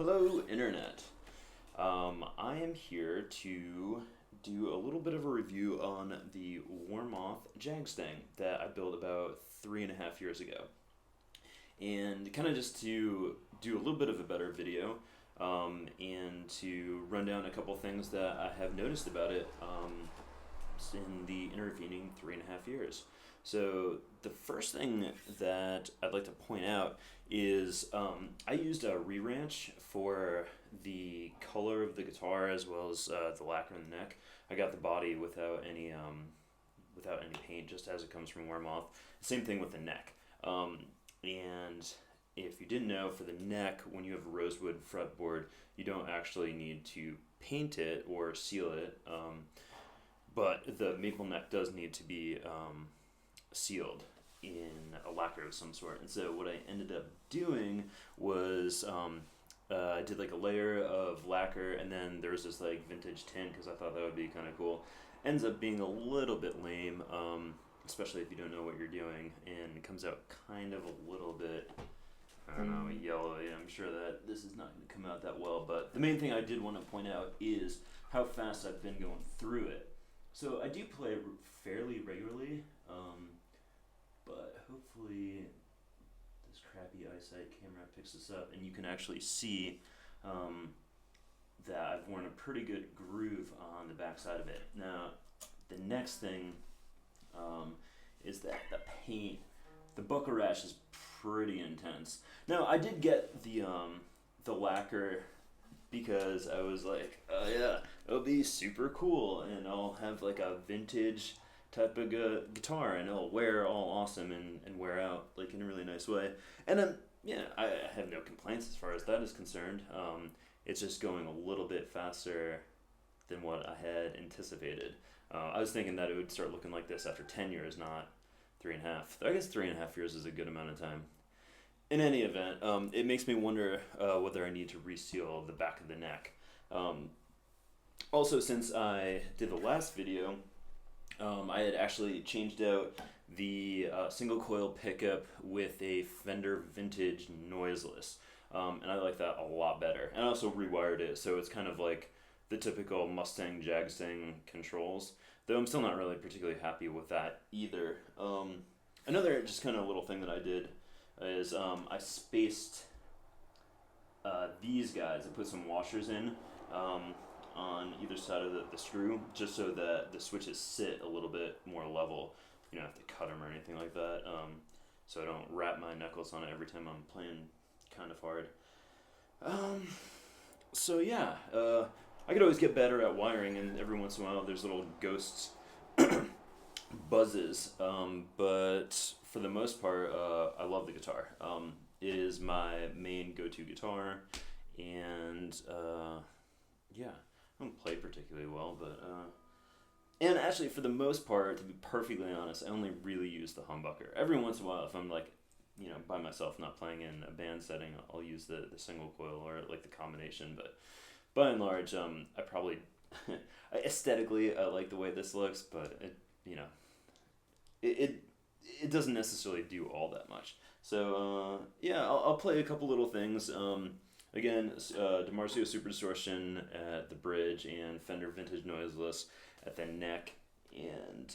Hello, Internet. I am here to do a little bit of a review on the Warmoth Jagstang that I built about 3.5 years ago. And kind of just to do a little bit of a better video and to run down a couple things that I have noticed about it in the intervening 3.5 years. So the first thing that I'd like to point out is I used a re-ranch for the color of the guitar as well as the lacquer in the neck. I got the body without any paint, just as it comes from Warmoth. Same thing with the neck. And if you didn't know, for the neck, when you have a rosewood fretboard, you don't actually need to paint it or seal it. But the maple neck does need to be sealed in a lacquer of some sort. And so what I ended up doing was I did like a layer of lacquer, and then there was this like vintage tint because I thought that would be kind of cool. Ends up being a little bit lame, especially if you don't know what you're doing, and it comes out kind of a little bit, I don't know, yellowy. I'm sure that this is not going to come out that well, but the main thing I did want to point out is how fast I've been going through it. So I do play fairly regularly, but hopefully this crappy eyesight camera picks this up and you can actually see that I've worn a pretty good groove on the back side of it. Now, the next thing is that the paint, the buckle rash is pretty intense. Now, I did get the lacquer because I was like, oh yeah, it'll be super cool and I'll have like a vintage type of guitar and it'll wear all awesome and wear out like in a really nice way. And yeah, I have no complaints as far as that is concerned. It's just going a little bit faster than what I had anticipated. I was thinking that it would start looking like this after 10 years, not 3.5. I guess 3.5 years is a good amount of time. In any event, it makes me wonder whether I need to reseal the back of the neck. Also, since I did the last video, I had actually changed out the single coil pickup with a Fender Vintage noiseless, and I like that a lot better. And I also rewired it, so it's kind of like the typical Mustang Jag-Stang controls, though I'm still not really particularly happy with that either. Another just kind of little thing that I did is I spaced these guys. I put some washers in on either side of the screw, just so that the switches sit a little bit more level. You don't have to cut them or anything like that, so I don't wrap my knuckles on it every time I'm playing kind of hard. So yeah, I could always get better at wiring, and every once in a while there's little ghosts buzzes, but for the most part, I love the guitar. It is my main go-to guitar, and yeah, I don't play particularly well, but and actually for the most part, to be perfectly honest, I only really use the humbucker. Every once in a while, if I'm like, by myself, not playing in a band setting, I'll use the single coil or like the combination, but by and large, I probably aesthetically I like the way this looks, but it doesn't necessarily do all that much. So yeah, I'll play a couple little things. Again, DiMarzio Super Distortion at the bridge and Fender Vintage Noiseless at the neck, and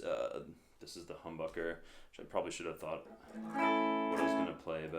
this is the humbucker, which I probably should have thought what I was going to play, but